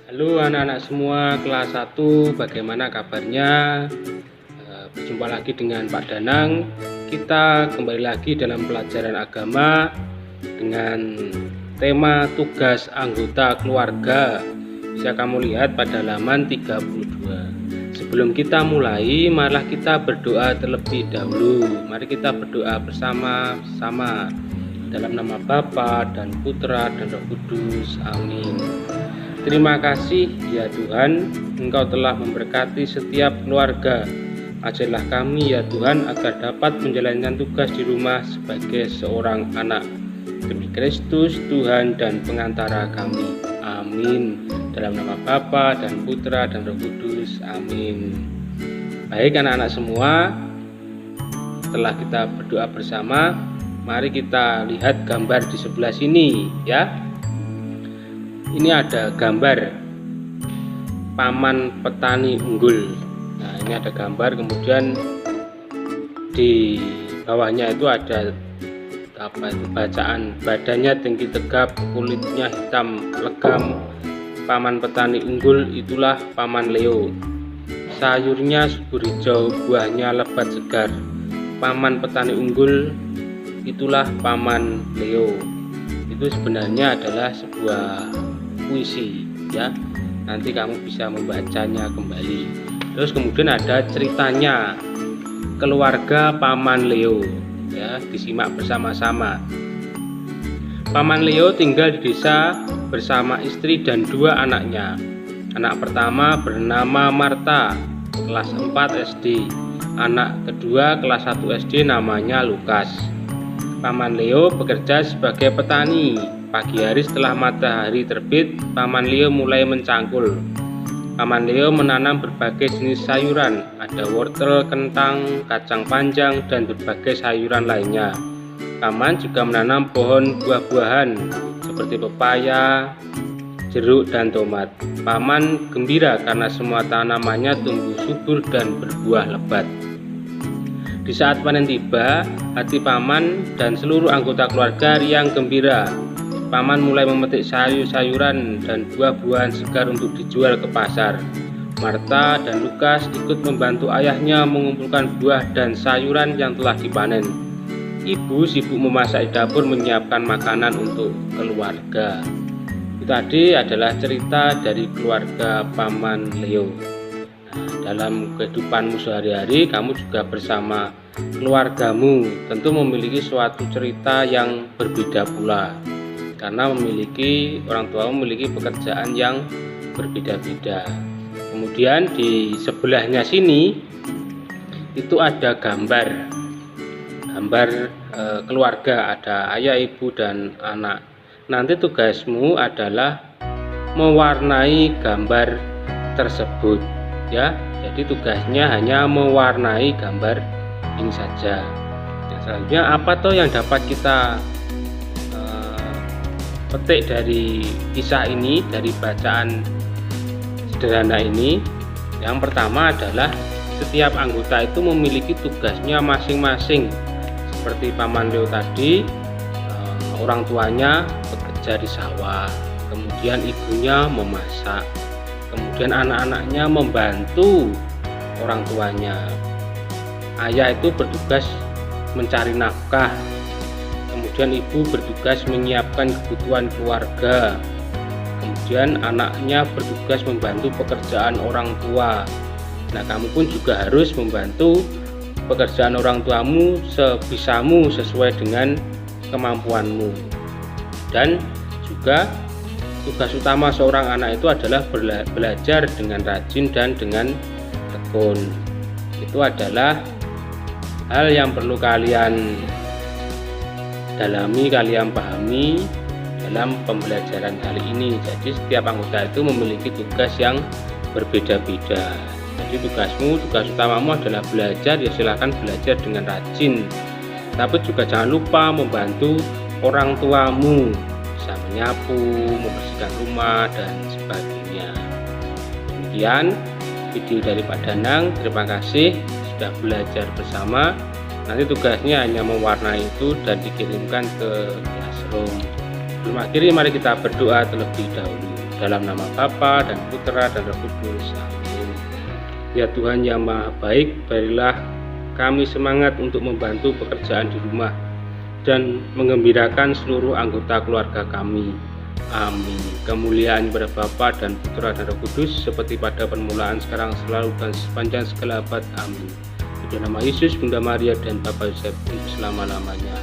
Halo anak-anak semua kelas 1, bagaimana kabarnya? Berjumpa lagi dengan Pak Danang. Kita kembali lagi dalam pelajaran agama dengan tema tugas anggota keluarga. Bisa kamu lihat pada halaman 32. Sebelum kita mulai, marilah kita berdoa terlebih dahulu. Mari kita berdoa bersama-sama dalam nama Bapa dan Putra dan Roh Kudus. Amin. Terima kasih ya Tuhan, Engkau telah memberkati setiap keluarga. Ajarlah kami ya Tuhan agar dapat menjalankan tugas di rumah sebagai seorang anak. Demi Kristus Tuhan dan pengantara kami. Amin. Dalam nama Bapa dan Putra dan Roh Kudus. Amin. Baik anak-anak semua, setelah kita berdoa bersama, mari kita lihat gambar di sebelah sini ya. Ini ada gambar paman petani unggul. Nah, ini ada gambar, kemudian di bawahnya itu ada bacaan, badannya tinggi tegap, kulitnya hitam legam. Paman petani unggul itulah Paman Leo. Sayurnya subur hijau, buahnya lebat segar. Paman petani unggul itulah Paman Leo. Itu sebenarnya adalah sebuah puisi ya, nanti kamu bisa membacanya kembali. Terus kemudian ada ceritanya keluarga Paman Leo ya, disimak bersama-sama. Paman Leo tinggal di desa bersama istri dan 2 anaknya. Anak pertama bernama Marta, kelas 4 SD. Anak kedua kelas 1 SD, namanya Lukas. Paman Leo bekerja sebagai petani. Pagi hari setelah matahari terbit, Paman Leo mulai mencangkul. Paman Leo menanam berbagai jenis sayuran, ada wortel, kentang, kacang panjang, dan berbagai sayuran lainnya. Paman juga menanam pohon buah-buahan seperti pepaya, jeruk, dan tomat. Paman gembira karena semua tanamannya tumbuh subur dan berbuah lebat. Di saat panen tiba, hati Paman dan seluruh anggota keluarga riang gembira. Paman mulai memetik sayur-sayuran dan buah-buahan segar untuk dijual ke pasar. Marta dan Lukas ikut membantu ayahnya mengumpulkan buah dan sayuran yang telah dipanen. Ibu sibuk memasak di dapur menyiapkan makanan untuk keluarga. Itu tadi adalah cerita dari keluarga Paman Leo. Nah, dalam kehidupanmu sehari-hari, kamu juga bersama keluargamu tentu memiliki suatu cerita yang berbeda pula. Karena orang tua memiliki pekerjaan yang berbeda-beda. Kemudian di sebelahnya sini itu ada gambar keluarga, ada ayah, ibu, dan anak. Nanti tugasmu adalah mewarnai gambar tersebut ya. Jadi tugasnya hanya mewarnai gambar ini saja. Nah, selanjutnya apa toh yang dapat kita petik dari kisah ini, dari bacaan sederhana ini? Yang pertama adalah setiap anggota itu memiliki tugasnya masing-masing. Seperti Paman Leo tadi, orang tuanya bekerja di sawah, kemudian ibunya memasak, kemudian anak-anaknya membantu orang tuanya. Ayah itu bertugas mencari nafkah, kemudian ibu bertugas menyiapkan kebutuhan keluarga, kemudian anaknya bertugas membantu pekerjaan orang tua. Nah, kamu pun juga harus membantu pekerjaan orang tuamu sebisamu sesuai dengan kemampuanmu. Dan juga tugas utama seorang anak itu adalah belajar dengan rajin dan dengan tekun. Itu adalah hal yang perlu kalian dalami, kalian pahami dalam pembelajaran kali ini. Jadi setiap anggota itu memiliki tugas yang berbeda-beda. Jadi tugas utamamu adalah belajar, ya silahkan belajar dengan rajin. Tapi juga jangan lupa membantu orang tuamu, bisa menyapu, membersihkan rumah, dan sebagainya. Demikian video dari Pak Danang. Terima kasih sudah belajar bersama. Nanti tugasnya hanya mewarnai itu dan dikirimkan ke classroom. Sebelum akhiri, mari kita berdoa terlebih dahulu. Dalam nama Bapa dan Putra dan Roh Kudus. Amin. Ya Tuhan yang Maha Baik, berilah kami semangat untuk membantu pekerjaan di rumah dan mengembirakan seluruh anggota keluarga kami. Amin. Kemuliaan kepada Bapa dan Putra dan Roh Kudus, seperti pada permulaan, sekarang, selalu, dan sepanjang segala abad. Amin. Di nama Yesus, Bunda Maria, dan Bapak Yosef, selama-lamanya.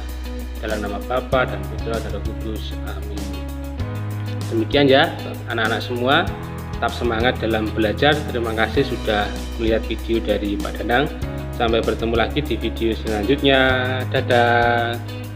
Dalam nama Bapa dan Putra dan Roh Kudus. Amin. Demikian ya anak-anak semua, tetap semangat dalam belajar. Terima kasih sudah melihat video dari Pak Danang. Sampai bertemu lagi di video selanjutnya. Dadah.